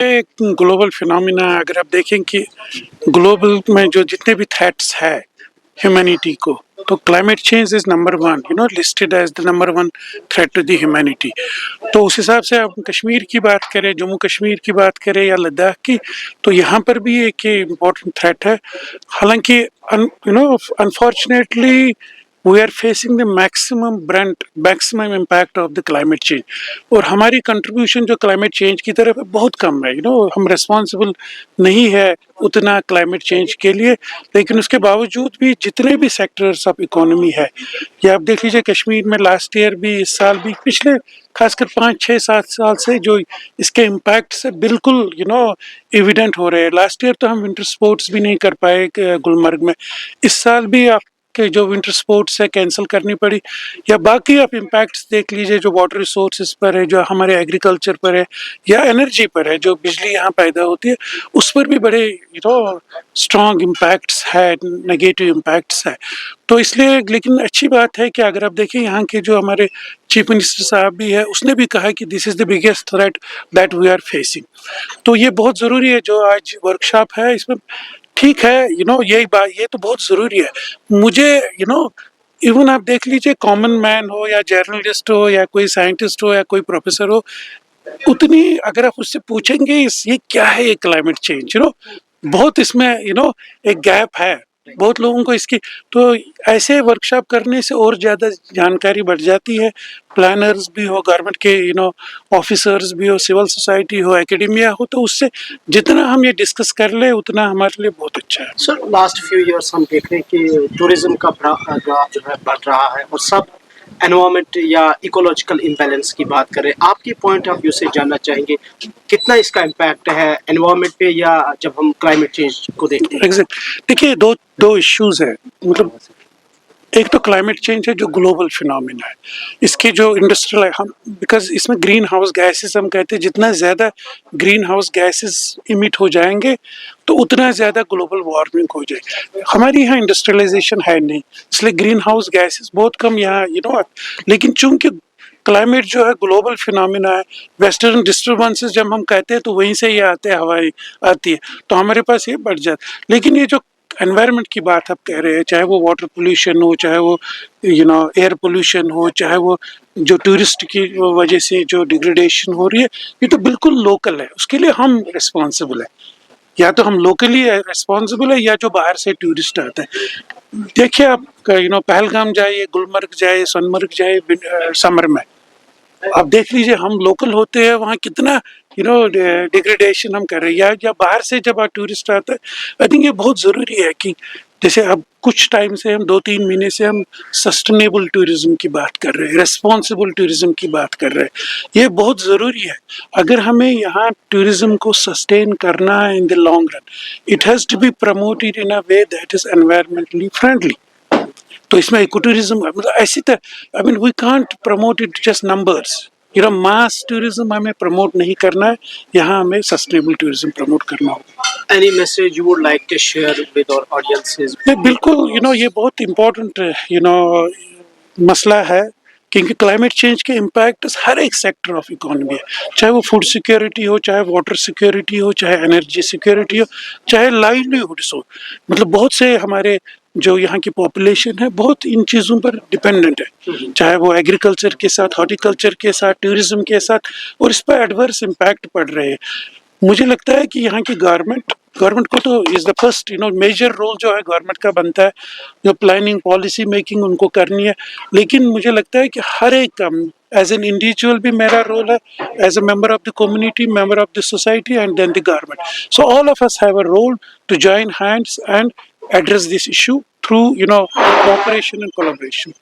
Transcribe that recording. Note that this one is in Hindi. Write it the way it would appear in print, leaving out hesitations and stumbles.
एक ग्लोबल फिनोमिना अगर आप देखें कि ग्लोबल में जो जितने भी थ्रेट्स है ह्यूमैनिटी को, तो climate change is number one, listed as the number one threat to the humanity. तो उस हिसाब से आप कश्मीर की बात करें, जम्मू कश्मीर की बात करें या लद्दाख की, तो यहाँ पर भी एक इम्पोर्टेंट थ्रेट है। हालांकि unfortunately we are facing the maximum impact of the climate change, और हमारी कंट्रीब्यूशन जो क्लाइमेट चेंज की तरफ है बहुत कम है। हम रिस्पॉन्सिबल नहीं है उतना क्लाइमेट चेंज के लिए, लेकिन उसके बावजूद भी जितने भी सेक्टर्स ऑफ इकोनॉमी है, या आप देख लीजिए कश्मीर में लास्ट ईयर भी, इस साल भी, पिछले खासकर 5 6 7 साल से जो इसके इम्पैक्ट से बिल्कुल एविडेंट हो रहे हैं। लास्ट ईयर तो हम विंटर स्पोर्ट्स भी नहीं कर पाए गुलमर्ग में, इस साल भी आप के जो विंटर स्पोर्ट्स है कैंसिल करनी पड़ी, या बाकी आप इम्पैक्ट्स देख लीजिए जो वाटर रिसोर्सेज पर है, जो हमारे एग्रीकल्चर पर है, या एनर्जी पर है, जो बिजली यहाँ पैदा होती है, उस पर भी बड़े स्ट्रॉन्ग इम्पैक्ट्स है, नेगेटिव इम्पैक्ट्स है। तो इसलिए, लेकिन अच्छी बात है कि अगर आप देखें यहाँ के जो हमारे चीफ मिनिस्टर साहब भी है, उसने भी कहा कि this is the biggest threat that we are facing. तो ये बहुत ज़रूरी है जो आज वर्कशॉप है, इसमें ठीक है, यही बात, ये तो बहुत ज़रूरी है। मुझे इवन आप देख लीजिए कॉमन मैन हो या जर्नलिस्ट हो या कोई साइंटिस्ट हो या कोई प्रोफेसर हो, उतनी अगर आप उससे पूछेंगे ये क्या है ये क्लाइमेट चेंज, बहुत इसमें एक गैप है बहुत लोगों को इसकी। तो ऐसे वर्कशॉप करने से और ज़्यादा जानकारी बढ़ जाती है। प्लानर्स भी हो, गवर्नमेंट के ऑफिसर्स भी हो, सिविल सोसाइटी हो, एकेडेमिया हो, तो उससे जितना हम ये डिस्कस कर ले उतना हमारे लिए बहुत अच्छा है। सर, लास्ट फ्यू इयर्स हम देख रहे हैं कि टूरिज्म का ग्राफ जो है बढ़ रहा है, और सब एनवायरमेंट या इकोलॉजिकल इम्बैलेंस की बात करें, आपकी पॉइंट ऑफ व्यू से जानना चाहेंगे कितना इसका इम्पैक्ट है एनवायरमेंट पे, या जब हम क्लाइमेट चेंज को देखते हैं। एग्जैक्ट, देखिए दो इश्यूज है। मतलब एक तो क्लाइमेट चेंज है जो ग्लोबल फिनोमिना है, इसके जो इंडस्ट्रियल हम, बिकॉज इसमें ग्रीन हाउस गैसेस हम कहते हैं, जितना ज़्यादा ग्रीन हाउस गैसेस इमिट हो जाएंगे तो उतना ज़्यादा ग्लोबल वार्मिंग हो जाएगी। हमारे यहाँ इंडस्ट्रियलाइजेशन है नहीं, इसलिए ग्रीन हाउस गैसेस बहुत कम यहाँ लेकिन चूंकि क्लाइमेट जो है ग्लोबल फिनोमिना है, वेस्टर्न डिस्टर्बेंसेस जब हम कहते हैं तो वहीं से ये आते हैं, हवाएं आती है, तो हमारे पास ये बढ़ जाता। लेकिन ये जो एनवायरनमेंट की बात आप कह रहे हैं, चाहे वो वाटर पोल्यूशन हो, चाहे वो एयर पोल्यूशन हो, चाहे वो जो टूरिस्ट की वजह से जो डिग्रेडेशन हो रही है, ये तो बिल्कुल लोकल है, उसके लिए हम रिस्पॉन्सिबल है। या तो हम लोकली रिस्पॉन्सिबल है, या जो बाहर से टूरिस्ट आते हैं। देखिए आप पहलगाम जाइए, गुलमर्ग जाए, सोनमर्ग जाए समर में, आप देख लीजिए हम लोकल होते हैं वहाँ कितना डिग्रेडेशन हम कर रहे हैं, या बाहर से जब टूरिस्ट आता है। आई थिंक ये बहुत ज़रूरी है कि जैसे अब कुछ टाइम से हम 2 3 महीने से हम सस्टेनेबल टूरिज्म की बात कर रहे हैं, रेस्पॉन्सिबल टूरिज्म की बात कर रहे हैं। ये बहुत ज़रूरी है। अगर हमें यहाँ टूरिज्म को सस्टेन करना है in the long run, it has to be promoted in a way that is environmentally friendly. तो इसमें इको टूरिज्म, मतलब ऐसी I mean we can't promote it just numbers, mass tourism हमें प्रमोट नहीं करना है, यहाँ हमें सस्टेनेबल टूरिज्म प्रमोट करना होगा। Any message you would like to share with our audiences? बिल्कुल, ये बहुत इम्पोर्टेंट मसला है, क्योंकि क्लाइमेट चेंज के इम्पैक्ट हर एक सेक्टर ऑफ इकोनॉमी है, चाहे वो फूड सिक्योरिटी हो, चाहे वाटर सिक्योरिटी हो, चाहे एनर्जी सिक्योरिटी हो, चाहे लाइवलीहुड्स हो। मतलब बहुत से हमारे जो यहाँ की पॉपुलेशन है बहुत इन चीज़ों पर डिपेंडेंट है, चाहे वो एग्रीकल्चर के साथ, हॉर्टिकल्चर के साथ, टूरिज्म के साथ, और इस पर एडवर्स इम्पैक्ट पड़ रहे हैं। मुझे लगता है कि यहाँ की गवर्नमेंट को तो is the first major role जो है गवर्नमेंट का बनता है, जो प्लानिंग पॉलिसी मेकिंग उनको करनी है। लेकिन मुझे लगता है कि हर एक काम, एज एन इंडिविजुअल भी मेरा रोल है, as a member of the community, member of the society, and then the government. So all of us have a role to join hands and address this issue through cooperation and collaboration.